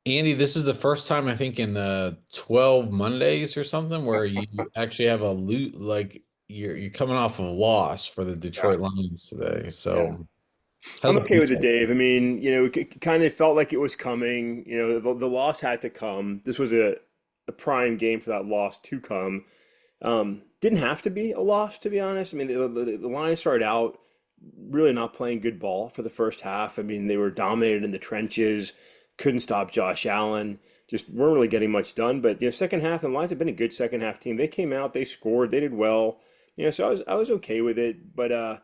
Andy, this is the first time I think in 12 Mondays or something where you actually have a loot like you're coming off of a loss for the Yeah, Detroit Lions today. yeah. So how's I'm it okay with it, feel? Dave. I mean, it kind of felt like it was coming. The loss had to come. This was a prime game for that loss to come. Didn't have to be a loss, to be honest. I mean, the Lions started out really not playing good ball for the first half. I mean, they were dominated in the trenches, couldn't stop Josh Allen, just weren't really getting much done. But second half, and the Lions have been a good second half team. They came out, they scored, they did well. So I was okay with it. But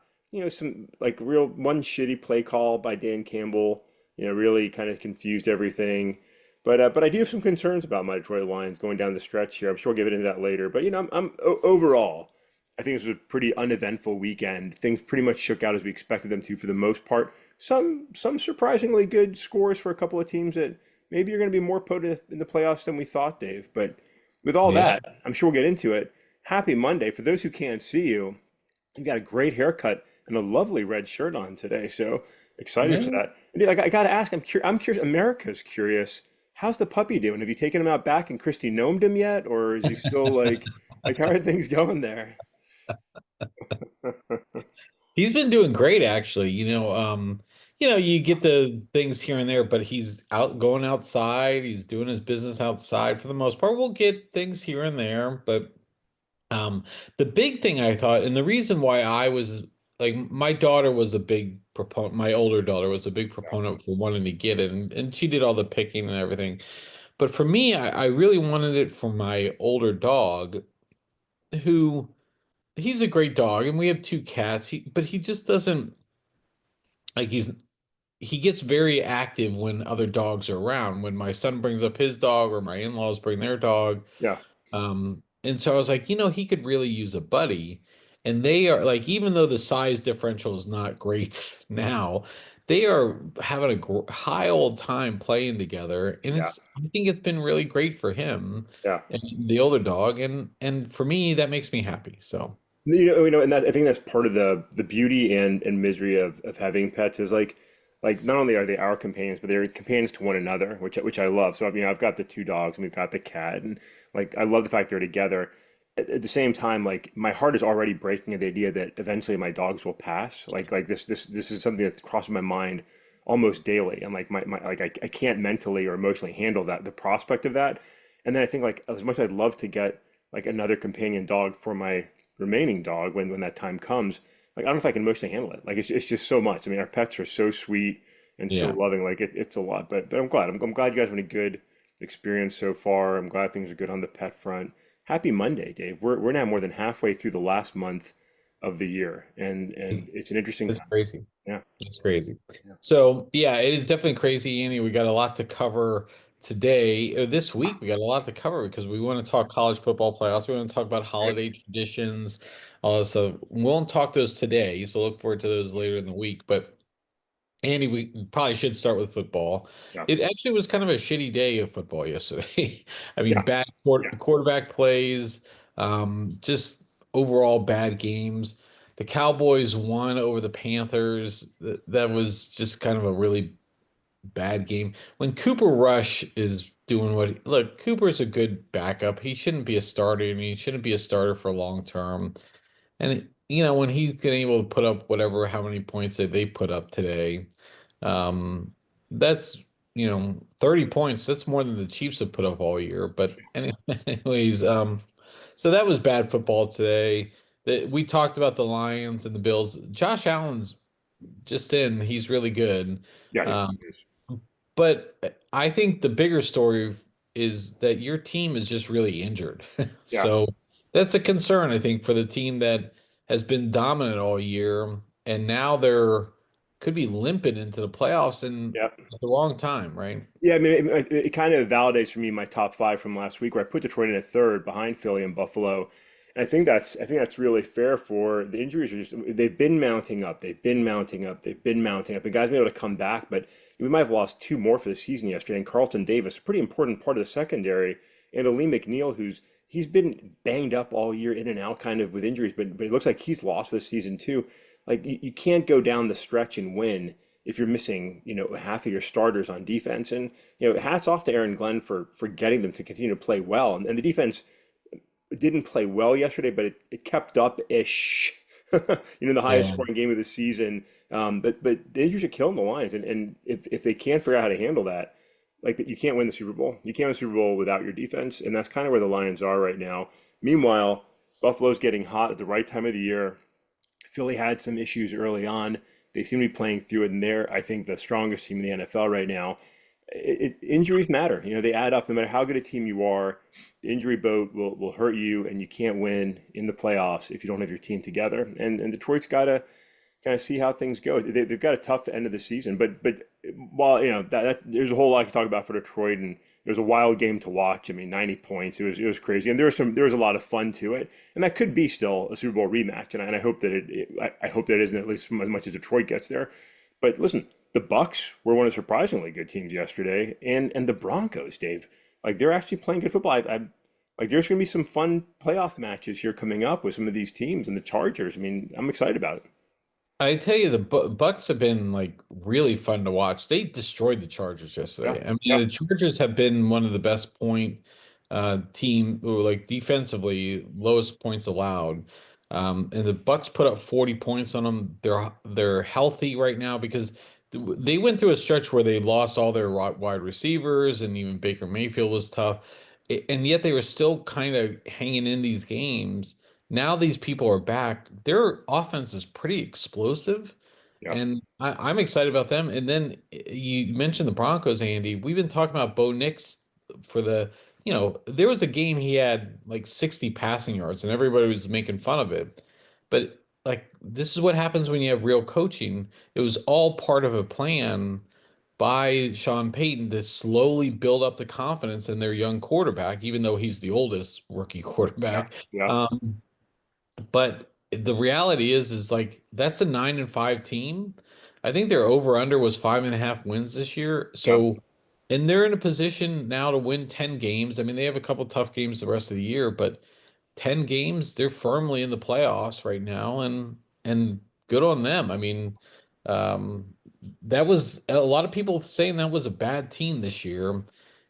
some like real one shitty play call by Dan Campbell, really kind of confused everything. But I do have some concerns about my Detroit Lions going down the stretch here. I'm sure we'll get into that later. But overall, I think this was a pretty uneventful weekend. Things pretty much shook out as we expected them to for the most part. Some surprisingly good scores for a couple of teams that maybe are going to be more potent in the playoffs than we thought, Dave. But with all Yeah. that, I'm sure we'll get into it. Happy Monday. For those who can't see you, you got a great haircut and a lovely red shirt on today. So excited for Yeah. that. And dude, I got to ask, I'm curious. America's curious. How's the puppy doing? Have you taken him out back and Christy gnomed him yet, or is he still like how are things going there? He's been doing great actually. You get the things here and there, but he's out going outside, he's doing his business outside for the most part. We'll get things here and there, but Um, the big thing I thought, and the reason why I was like, my daughter was a big proponent, my older daughter was a big proponent for wanting to get it, and she did all the picking and everything. But for me, I really wanted it for my older dog, who he's a great dog, and we have two cats, but he just doesn't like he gets very active when other dogs are around. When my son brings up his dog or my in-laws bring their dog, Yeah, and so I was like, he could really use a buddy. And they are like, even though the size differential is not great now, they are having a high old time playing together. And yeah, I think it's been really great for him yeah. and the older dog. And for me, that makes me happy. So And I think that's part of the beauty and misery of having pets is like not only are they our companions, but they're companions to one another, which I love. So I mean, I've got the two dogs and we've got the cat, and like I love the fact they're together. At the same time, like my heart is already breaking at the idea that eventually my dogs will pass. Like this is something that's crossing my mind almost daily. And like my like I can't mentally or emotionally handle the prospect of that. And then I think like as much as I'd love to get like another companion dog for my remaining dog when that time comes, like I don't know if I can emotionally handle it. Like it's just so much. I mean, our pets are so sweet and so yeah, loving. Like it's a lot. But I'm glad. I'm glad you guys have had a good experience so far. I'm glad things are good on the pet front. Happy Monday, Dave. We're now more than halfway through the last month of the year, and it's an interesting it's time. crazy. Yeah. It's crazy. Yeah. So yeah, it is definitely crazy, Annie. We got a lot to cover today. This week, we got a lot to cover because we want to talk college football playoffs. We want to talk about Great. holiday traditions. So we won't talk those today. So look forward to those later in the week. But Andy, we probably should start with football. Yeah. It actually was kind of a shitty day of football yesterday. I mean, Yeah. bad Yeah. quarterback plays, just overall bad games. The Cowboys won over the Panthers. That was just kind of a really bad game. When Cooper Rush is doing look, Cooper's a good backup. He shouldn't be a starter, and he shouldn't be a starter for long term. And when he's been able to put up whatever, how many points that they put up today, um, that's 30 points. That's more than the Chiefs have put up all year. But anyways, so that was bad football today. That we talked about the Lions and the Bills. Josh Allen's just in. He's really good. Yeah. He Um, is. but I think the bigger story is that your team is just really injured. Yeah. So that's a concern, I think, for the team that has been dominant all year, and now they're could be limping into the playoffs and Yeah. at the wrong time, right? Yeah, I mean, it kind of validates for me my top five from last week, where I put Detroit in a third behind Philly and Buffalo. And I think that's really fair for the injuries are just they've been mounting up, they've been mounting up, they've been mounting up. The guys been able to come back, but we might have lost two more for the season yesterday. And Carlton Davis, a pretty important part of the secondary, and Ali McNeil, he's been banged up all year, in and out, kind of with injuries, but it looks like he's lost for the season too. Like you can't go down the stretch and win if you're missing, half of your starters on defense. And, hats off to Aaron Glenn for getting them to continue to play well. And the defense didn't play well yesterday, but it kept up ish. The highest Yeah. scoring game of the season. But the injuries are killing the Lions, and if they can't figure out how to handle that, like you can't win the Super Bowl. You can't win the Super Bowl without your defense, and that's kind of where the Lions are right now. Meanwhile, Buffalo's getting hot at the right time of the year. Philly had some issues early on. They seem to be playing through it, and they're, I think, the strongest team in the NFL right now. Injuries matter. They add up. No matter how good a team you are, the injury boat will hurt you, and you can't win in the playoffs if you don't have your team together. And Detroit's got to kind of see how things go. They've got a tough end of the season, but while that there's a whole lot to talk about for Detroit, and it was a wild game to watch. I mean, 90 points. It was crazy, and there was a lot of fun to it, and that could be still a Super Bowl rematch. And I hope that I hope that it isn't, at least as much as Detroit gets there. But listen, the Bucks were one of the surprisingly good teams yesterday, and the Broncos, Dave, like they're actually playing good football. Like there's going to be some fun playoff matches here coming up with some of these teams and the Chargers. I mean, I'm excited about it. I tell you, the Bucks have been like really fun to watch. They destroyed the Chargers Yeah, yesterday. I mean, yeah, the Chargers have been one of the best point team, or like defensively, lowest points allowed. And the Bucks put up 40 points on them. They're healthy right now because they went through a stretch where they lost all their wide receivers, and even Baker Mayfield was tough. And yet they were still kind of hanging in these games. Now these people are back. Their offense is pretty explosive, yeah. and I'm excited about them. And then you mentioned the Broncos, Andy. We've been talking about Bo Nix for there was a game he had like 60 passing yards, and everybody was making fun of it. But like, this is what happens when you have real coaching. It was all part of a plan by Sean Payton to slowly build up the confidence in their young quarterback, even though he's the oldest rookie Yeah, quarterback. yeah, But the reality is like that's a 9-5 team. I think their over under was 5.5 wins this year. yeah, So, and they're in a position now to win 10 games. I mean, they have a couple tough games the rest of the year, but 10 games, they're firmly in the playoffs right now, and good on them. I mean, um, that was a lot of people saying that was a bad team this year.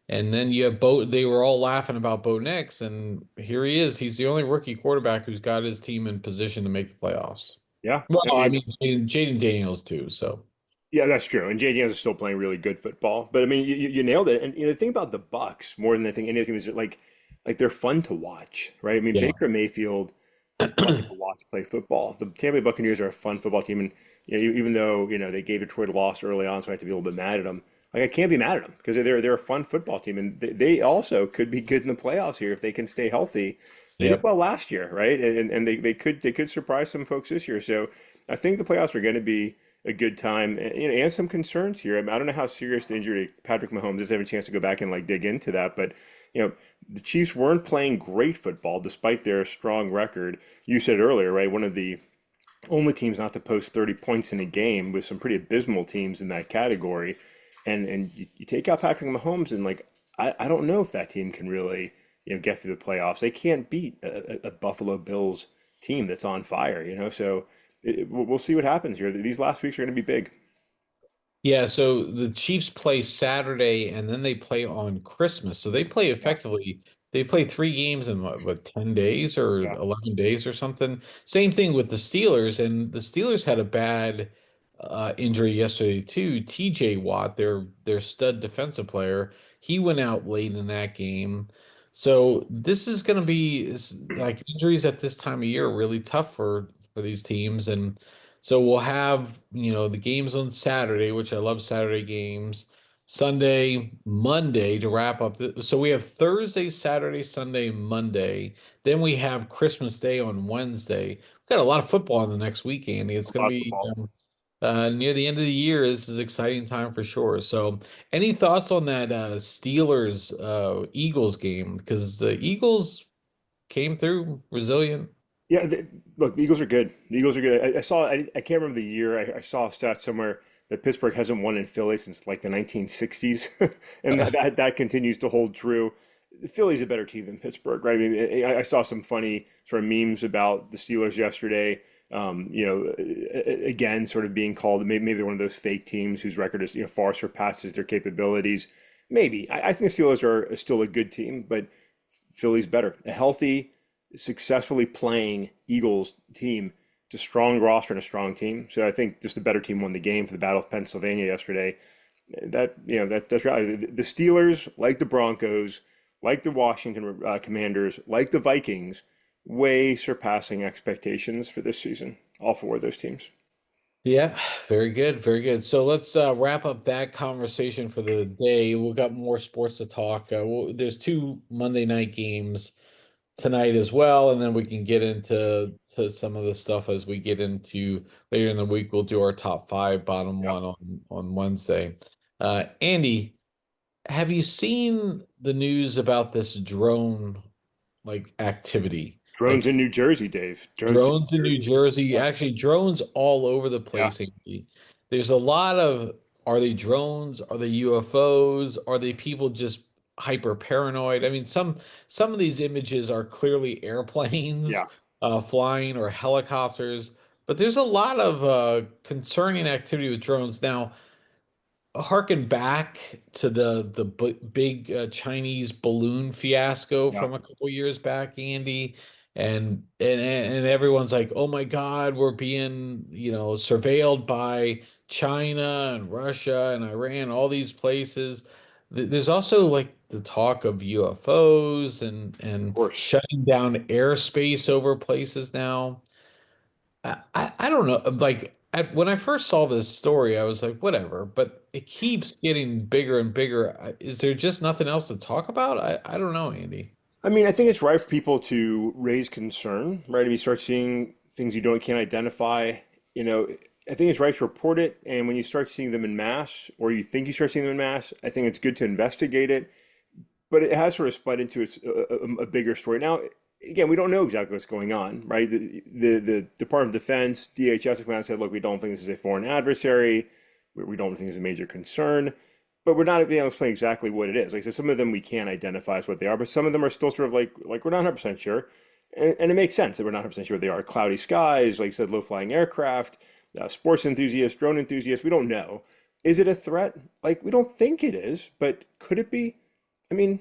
And then you have they were all laughing about Bo Nix, and here he is. He's the only rookie quarterback who's got his team in position to make the playoffs. yeah. Well, I I mean, mean, Jaden Daniels too. So yeah, that's true. And JD is still playing really good football. But I mean, you nailed it. And the thing about the Bucks more than I think anything is like they're fun to watch, right? I mean, yeah, Baker Mayfield is fun to watch play football. The Tampa Bay Buccaneers are a fun football team, and even though they gave Detroit a loss early on, so I have to be a little bit mad at them. Like I can't be mad at them because they're a fun football team, and they also could be good in the playoffs here if they can stay healthy. They did yep, well last year, right? And they could surprise some folks this year. So I think the playoffs are going to be a good time, and some concerns here. I mean, I don't know how serious the injury to Patrick Mahomes is. I have a chance to go back and like dig into that, but you know, the Chiefs weren't playing great football despite their strong record. You said earlier, right? One of the only teams not to post 30 points in a game with some pretty abysmal teams in that category. And you take out Patrick Mahomes, and like I don't know if that team can really get through the playoffs. They can't beat a Buffalo Bills team that's on fire. So we'll see what happens here. These last weeks are going to be big. yeah. So the Chiefs play Saturday, and then they play on Christmas. So they play Yeah, effectively. They play 3 games in what 10 days or yeah, 11 days or something. Same thing with the Steelers, and the Steelers had a bad injury yesterday too. TJ Watt, their stud defensive player, he went out late in that game. So this is going to be like injuries at this time of year are really tough for these teams. And so we'll have, the games on Saturday, which I love Saturday games. Sunday, Monday to wrap up. So we have Thursday, Saturday, Sunday, Monday. Then we have Christmas Day on Wednesday. We've got a lot of football in the next week, Andy. It's a going to lot of be football. near the end of the year. This is exciting time for sure. So, any thoughts on that Steelers Eagles game? Because the Eagles came through resilient. Yeah, look, the Eagles are good. The Eagles are good. I saw, I can't remember the year. I saw a stat somewhere that Pittsburgh hasn't won in Philly since like the 1960s, and that continues to hold true. The Philly's a better team than Pittsburgh, right? I mean, I saw some funny sort of memes about the Steelers yesterday. Again, sort of being called, maybe they're one of those fake teams whose record is, far surpasses their capabilities. Maybe. I think the Steelers are still a good team, but Philly's better. A healthy, successfully playing Eagles team. It's a strong roster and a strong team. So I think just the better team won the game for the Battle of Pennsylvania yesterday. That's right. The Steelers, like the Broncos, like the Washington Commanders, like the Vikings, way surpassing expectations for this season. All four of those teams. Yeah, very good, very good. So let's wrap up that conversation for the day. We've got more sports to talk. There's two Monday night games tonight as well, and then we can get into some of the stuff as we get into later in the week. We'll do our top five, bottom Yeah. one on Wednesday. Andy, have you seen the news about this drone like activity? Drones Like in New Jersey, Dave. Drones in drones in New New Jersey. Jersey, Yeah. actually drones all over the Yeah. place, Andy. There's a lot of, are they drones? Are they UFOs? Are they people just hyper paranoid? I mean, some of these images are clearly airplanes Yeah. flying or helicopters, but there's a lot of concerning activity with drones. Now, harken back to the big Chinese balloon fiasco Yeah. from a couple years back, Andy, and everyone's like, "Oh my God, we're being, surveilled by China and Russia and Iran, all these places." There's also like the talk of UFOs Of and course. shutting down airspace over places now. I don't know. Like when I first saw this story, I was like, whatever, but it keeps getting bigger and bigger. Is there just nothing else to talk about? I don't know, Andy. I mean, I think it's right for people to raise concern, right? If you start seeing things can't identify, you know, I think it's right to report it. And when you start seeing them in mass, or you think you start seeing them in mass, I think it's good to investigate it. But it has sort of spun into a bigger story. Now, again, we don't know exactly what's going on, right? The Department of Defense, DHS have come out and said, look, we don't think this is a foreign adversary. We don't think it's a major concern. But we're not being able to explain exactly what it is. Like I said, some of them we can identify as what they are, but some of them are still sort of like we're not 100% sure. And it makes sense that we're not 100% sure what they are. Cloudy skies, like I said, low-flying aircraft, sports enthusiasts, drone enthusiasts, we don't know. Is it a threat? Like, we don't think it is, but could it be? I mean,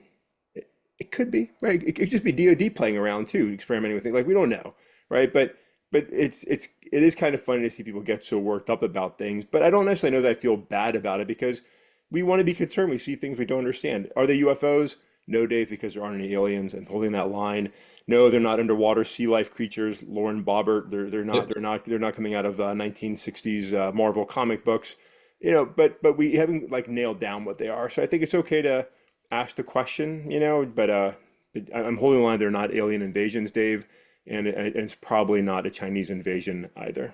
it could be, right? It could just be DoD playing around too, experimenting with things. Like we don't know, right? But it is kind of funny to see people get so worked up about things. But I don't necessarily know that I feel bad about it because we want to be concerned. We see things we don't understand. Are they UFOs? No, Dave, because there aren't any aliens. And holding that line. No, they're not underwater sea life creatures. Lauren Boebert, they're not coming out of 1960s Marvel comic books, But we haven't like nailed down what they are. So I think it's okay to ask the question, but I'm holding the line. They're not alien invasions, Dave, and it's probably not a Chinese invasion either.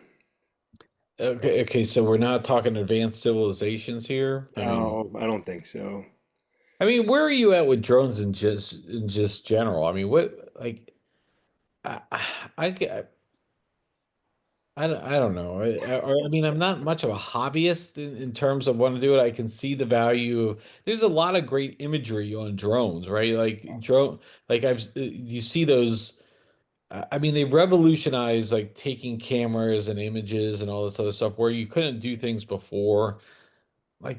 Okay, okay, so we're not talking advanced civilizations here. Oh, I don't think so. Where are you at with drones in just general? I mean, what like I I, I don't know. I'm not much of a hobbyist in terms of wanting to do it. I can see the value. There's a lot of great imagery on drones, right? You see those. They revolutionized like taking cameras and images and all this other stuff where you couldn't do things before. I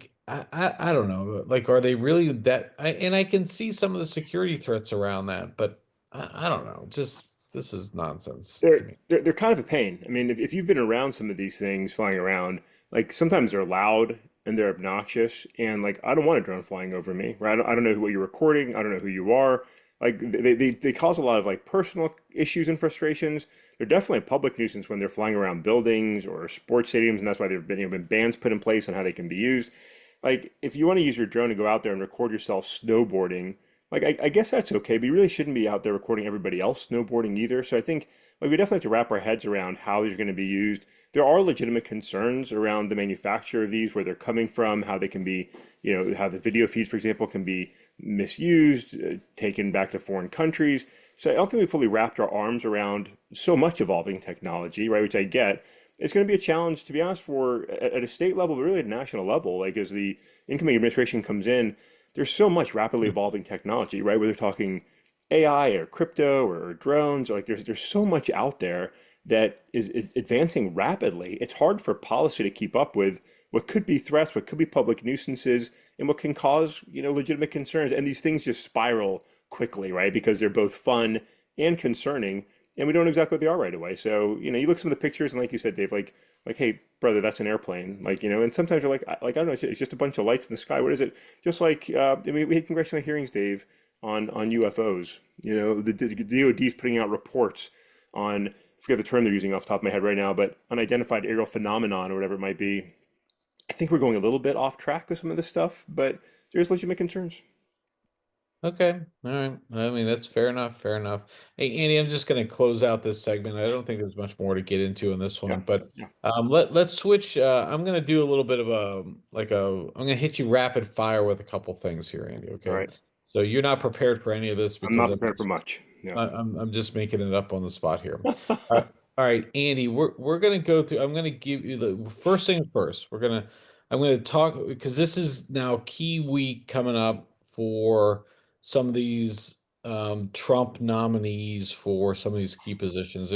don't know. Like, are they really that? And I can see some of the security threats around that, but I don't know. Just this is nonsense to me. They're kind of a pain. I mean, if you've been around some of these things flying around, like sometimes they're loud and they're obnoxious, and like I don't want a drone flying over me, right? I don't know what you're recording. I don't know who you are. Like they cause a lot of like personal issues and frustrations. They're definitely a public nuisance when they're flying around buildings or sports stadiums, and that's why there've been bans put in place on how they can be used. Like if you want to use your drone to go out there and record yourself snowboarding, like I guess that's okay, but you really shouldn't be out there recording everybody else snowboarding either. So I think like we definitely have to wrap our heads around how these are going to be used. There are legitimate concerns around the manufacture of these, where they're coming from, how they can be, how the video feeds, for example, can be misused, taken back to foreign countries. So I don't think we fully wrapped our arms around so much evolving technology, right? Which I get. It's going to be a challenge, to be honest, for at a state level, but really at a national level. Like as the incoming administration comes in, there's so much rapidly evolving technology, right? Whether talking AI or crypto or drones, or like there's so much out there. that is advancing rapidly. It's hard for policy to keep up with what could be threats, what could be public nuisances, and what can cause, legitimate concerns. And these things just spiral quickly, right? Because they're both fun and concerning, and we don't know exactly what they are right away. So, you look at some of the pictures, and like you said, Dave, like, hey, brother, that's an airplane. Like, and sometimes you're like, I don't know, it's just a bunch of lights in the sky. What is it? Just like, I mean, we had congressional hearings, Dave, on UFOs. The DoD is putting out reports on, I forget the term they're using off the top of my head right now, but unidentified aerial phenomenon or whatever it might be. I think we're going a little bit off track with some of this stuff, but there's legitimate concerns. Okay. All right. I mean, that's fair enough. Fair enough. Hey, Andy, I'm just going to close out this segment. I don't think there's much more to get into in this Yeah, one, but yeah. let's switch. I'm going to do a little bit of I'm going to hit you rapid fire with a couple things here, Andy. All Okay. right. So you're not prepared for any of this I'm because not prepared for much. No. I'm just making it up on the spot here. All All right, Andy, we're gonna go through. I'm gonna give you the first thing first. I'm gonna talk because this is now key week coming up for some of these Trump nominees for some of these key positions.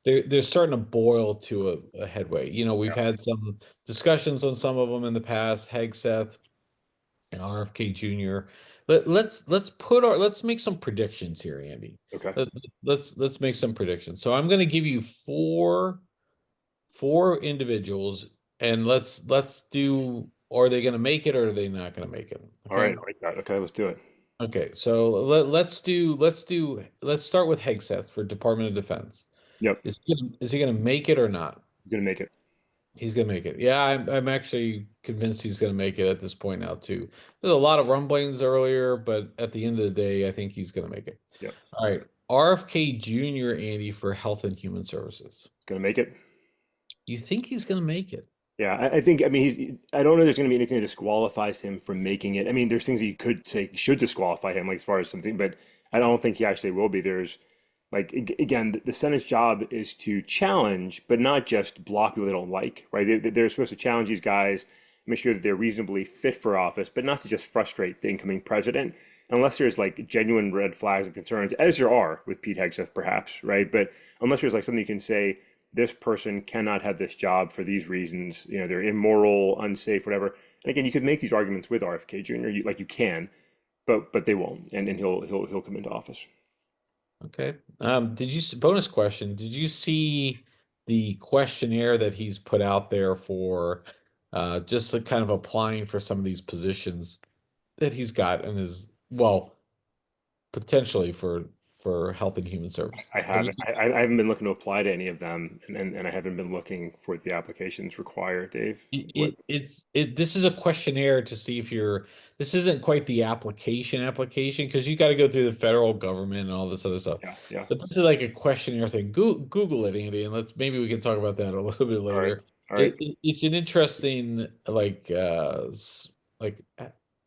They're starting to boil to a headway. We've had some discussions on some of them in the past. Hegseth and RFK Jr. Let's make some predictions here, Andy. Okay. Let, let's make some predictions. So I'm going to give you four individuals, and let's do. Are they going to make it, or are they not going to make it? All right. Okay. I like that. Okay, let's do it. Okay. So let's start with Hegseth for Department of Defense. Yep. Is he gonna make it or not? I'm gonna make it. He's gonna make it. Yeah, I'm actually convinced he's gonna make it at this point now too. There's a lot of rumblings earlier, but at the end of the day, I think he's gonna make it. Yep. All right, RFK Jr. Andy for Health and Human Services. Gonna make it. You think he's gonna make it? Yeah, I think, I mean, I don't know there's going to be anything that disqualifies him from making it. I mean, there's things that you could say should disqualify him, like as far as something, but I don't think he actually will be. There's, like, again, the Senate's job is to challenge, but not just block people they don't like, right? They're supposed to challenge these guys, make sure that they're reasonably fit for office, but not to just frustrate the incoming president, unless there's like genuine red flags and concerns, as there are with Pete Hegseth, perhaps, right? But unless there's like something you can say, this person cannot have this job for these reasons. They're immoral, unsafe, whatever. And again, you could make these arguments with RFK Jr. You can, but they won't, and he'll come into office. Okay. Bonus question? Did you see the questionnaire that he's put out there for just like kind of applying for some of these positions that he's got in his well, potentially for Health and Human I Services? Have you haven't. I haven't been looking to apply to any of them, and I haven't been looking for the applications required. Dave, what? this is a questionnaire to see if you're this isn't quite the application because you got to go through the federal government and all this other stuff. Yeah, yeah. But this is like a questionnaire thing. Google it, Andy, and let's maybe we can talk about that a little bit All right, later. all right. It's an interesting like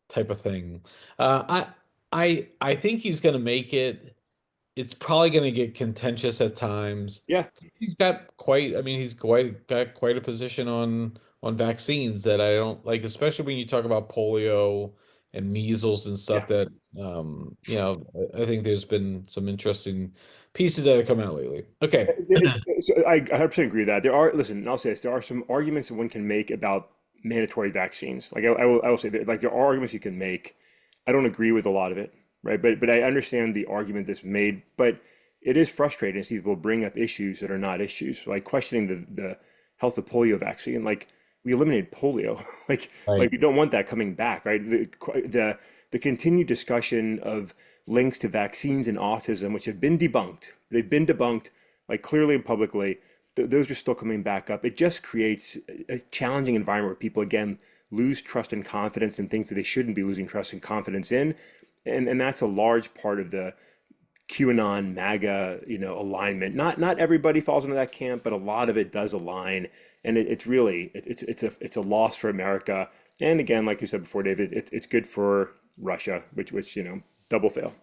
type of thing. I think he's gonna make it. It's probably going to get contentious at times. Yeah, He's got quite, I mean, he's got quite a position on vaccines that I don't like, especially when you talk about polio and measles and yeah. stuff that I think there's been some interesting pieces that have come out lately. Okay. So I 100% agree with that. There are, listen, I'll say this, there are some arguments that one can make about mandatory vaccines. Like I will say that, like, there are arguments you can make. I don't agree with a lot of it, right? But I understand the argument that's made. But it is frustrating to see people bring up issues that are not issues, like questioning the health of polio vaccine. Like, we eliminated polio. Like Right. we don't want that coming back, right? The continued discussion of links to vaccines and autism, which have been debunked. They've been debunked, like, clearly and publicly. Those are still coming back up. It just creates a challenging environment where people again lose trust and confidence in things that they shouldn't be losing trust and confidence in, and that's a large part of the QAnon MAGA, alignment. Not everybody falls into that camp, but a lot of it does align, and it's really it's a loss for America. And again, like you said before, David, it's good for Russia, which double fail.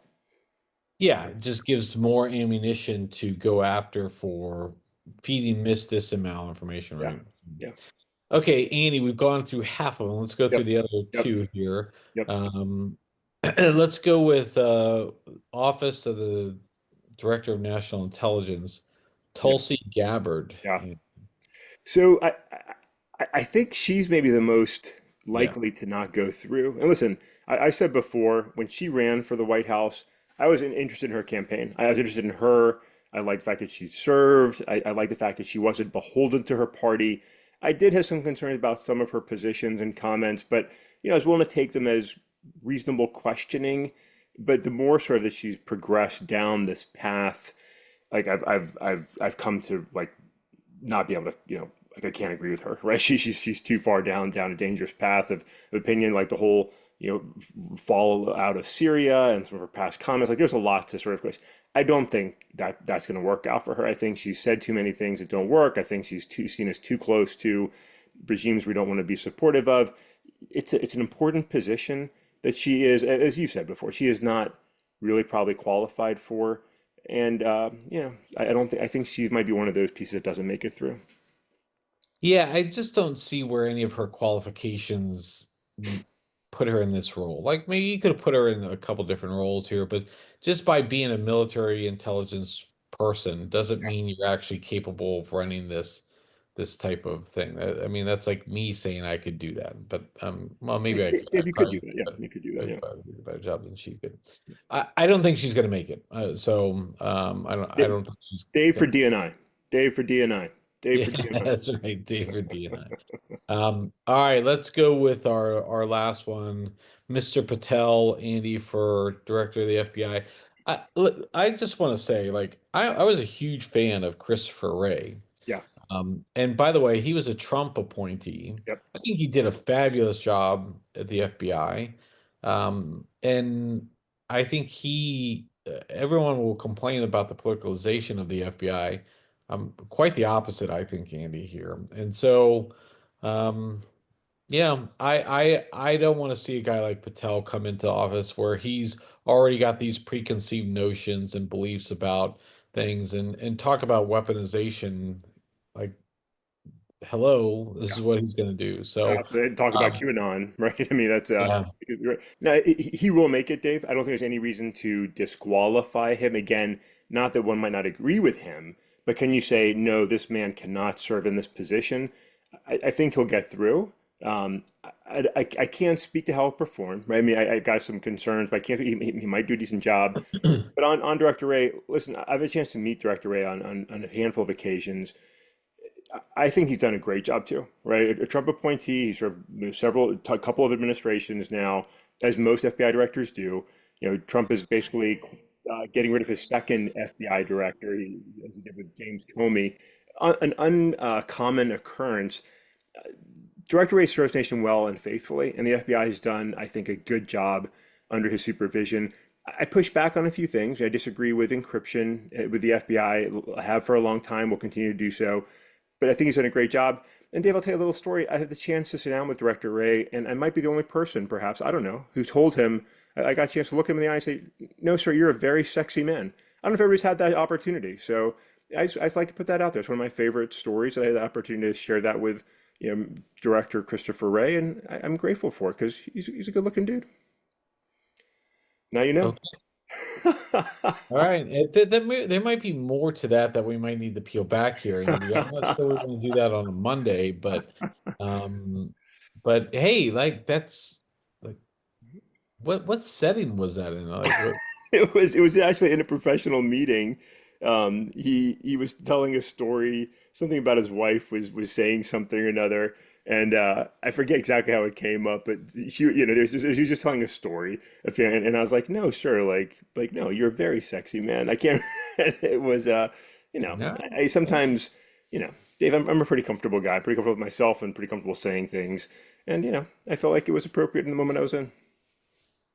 Yeah, it just gives more ammunition to go after for feeding misdis and malinformation, Yeah, right? yeah, Okay, Andy, we've gone through half of them. Let's go through yep, the other yep, two here. yep. Let's go with Office of the Director of National Intelligence. Yeah. Tulsi Gabbard. Yeah. Yeah. So I think she's maybe the most Yeah. likely to not go through. And listen, I said before when she ran for the White House, I was interested in her campaign. I was interested in her. I liked the fact that she served. I liked the fact that she wasn't beholden to her party. I did have some concerns about some of her positions and comments, but I was willing to take them as reasonable questioning. But the more sort of that she's progressed down this path, like I've come to like not be able to, like I can't agree with her, right? She's too far down a dangerous path of opinion, like the whole, fall out of Syria and some of her past comments. Like there's a lot to sort of. I don't think that that's going to work out for her. I think she's said too many things that don't work. I think she's too seen as too close to regimes we don't want to be supportive of. It's an important position that she is, as you said before, she is not really probably qualified for. And I don't think I think she might be one of those pieces that doesn't make it through. Yeah, I just don't see where any of her qualifications put her in this role. Like maybe you could have put her in a couple different roles here, but just by being a military intelligence person doesn't mean you're actually capable of running this type of thing. I mean, that's like me saying I could do that, but well, Yeah, maybe I could. I Dave, you could probably do that. Yeah, you could do that. I'd Yeah. probably do a better job than she could. I don't think she's going to make it. I Da- don't think she's Dave for gonna. DNI. Dave for DNI. Dave Yeah, for DNI. that's right, David D and I. All right, let's go with our last one, Mr. Patel, Andy for director of the FBI. I just want to say, like, I was a huge fan of Christopher Wray. Yeah. And by the way, he was a Trump appointee. Yep. I think he did a fabulous job at the FBI. And I think everyone will complain about the politicalization of the FBI. Quite the opposite, I think, Andy, here. And so, um, yeah, I don't want to see a guy like Patel come into office where he's already got these preconceived notions and beliefs about things and talk about weaponisation. Like, hello, this Yeah. is what he's going to do. So, So they talk about um, QAnon, right? I mean, that's yeah, now he will make it, Dave. I don't think there's any reason to disqualify him. Again, not that one might not agree with him, but can you say no? This man cannot serve in this position. I think he'll get through. I can't speak to how he'll perform, right? I mean, I got some concerns, but I can't. He might do a decent job. But on Director Ray, listen, I've had a chance to meet Director Ray on a handful of occasions. I think he's done a great job too, right? A Trump appointee, he's served a couple of administrations now, as most FBI directors do. Trump is basically getting rid of his second FBI director, as he did with James Comey, an uncommon occurrence. Director Ray serves nation well and faithfully, and the FBI has done, I think, a good job under his supervision. I push back on a few things. I disagree with encryption with the FBI. I have for a long time. Will continue to do so. But I think he's done a great job. And Dave, I'll tell you a little story. I had the chance to sit down with Director Ray, and I might be the only person, perhaps, I don't know, who's told him, I got a chance to look him in the eye and say, no, sir, you're a very sexy man. I don't know if everybody's had that opportunity. So I just like to put that out there. It's one of my favorite stories. I had the opportunity to share that with Director Christopher Ray, and I'm grateful for it because he's a good looking dude. Now you know. okay. All right. There might be more to that we might need to peel back here, Andy. I'm not sure we're going to do that on a Monday, um, but hey, like that's like what setting was that in? Like what? It was actually in a professional meeting. He was telling a story, something about his wife was saying something or another, and I forget exactly how it came up, but she was just telling a story, and I was like, no, sir, like no, you're a very sexy man. I can't. It was No. I sometimes Dave, I'm a pretty comfortable guy, pretty comfortable with myself, and pretty comfortable saying things, and I felt like it was appropriate in the moment I was in.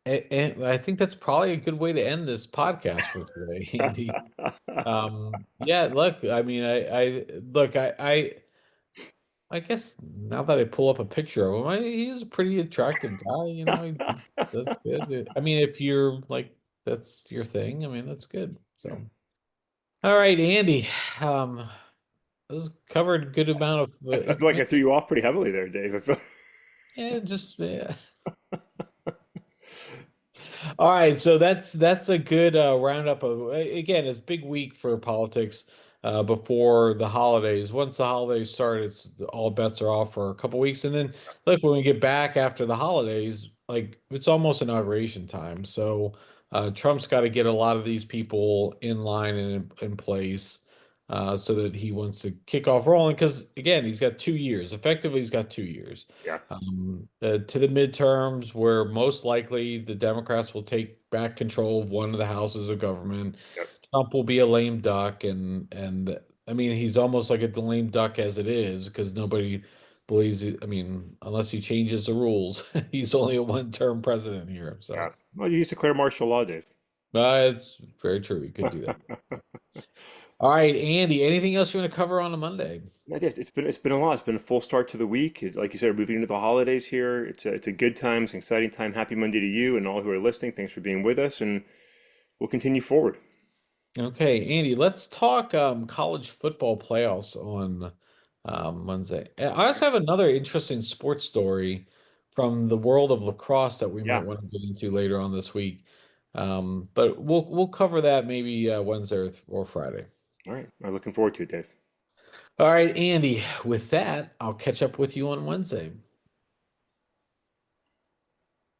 And I think that's probably a good way to end this podcast for today, Andy. Yeah, look, I mean, I guess now that I pull up a picture of him, he's a pretty attractive guy, he does good. I mean, if you're like that's your thing, I mean, that's good. Yeah. So, all right, Andy, um, this covered a good amount of I feel like I threw information. you off pretty heavily there, Dave. I feel. Yeah, just yeah. All right, so that's a good roundup of again, it's a big week for politics. before the holidays. Once the holidays start, it's all bets are off for a couple weeks, and then like when we get back after the holidays, like it's almost inauguration time. So Trump's got to get a lot of these people in line and in place. So that he wants to kick off rolling because again he's got 2 years effectively he's got 2 years Yeah. to the midterms where most likely the Democrats will take back control of one of the houses of government. Yep. Trump will be a lame duck, and I mean he's almost like a lame duck as it is because nobody believes. I mean, unless he changes the rules, he's only a one-term president here. Yeah. So, Well, you used to declare martial law, Dave. it's very true. He could do that. All right, Andy. Anything else you want to cover on a Monday? It's been a lot. It's been a full start to the week. Like you said, we're moving into the holidays here. It's a good time. It's an exciting time. Happy Monday to you and all who are listening. Thanks for being with us, and we'll continue forward. Okay, Andy, let's talk college football playoffs on Wednesday. I also have another interesting sports story from the world of lacrosse that we might Yeah. want to get into later on this week. But we'll cover that maybe Wednesday or Friday. All right. I'm looking forward to it, Dave. All right, Andy, with that, I'll catch up with you on Wednesday.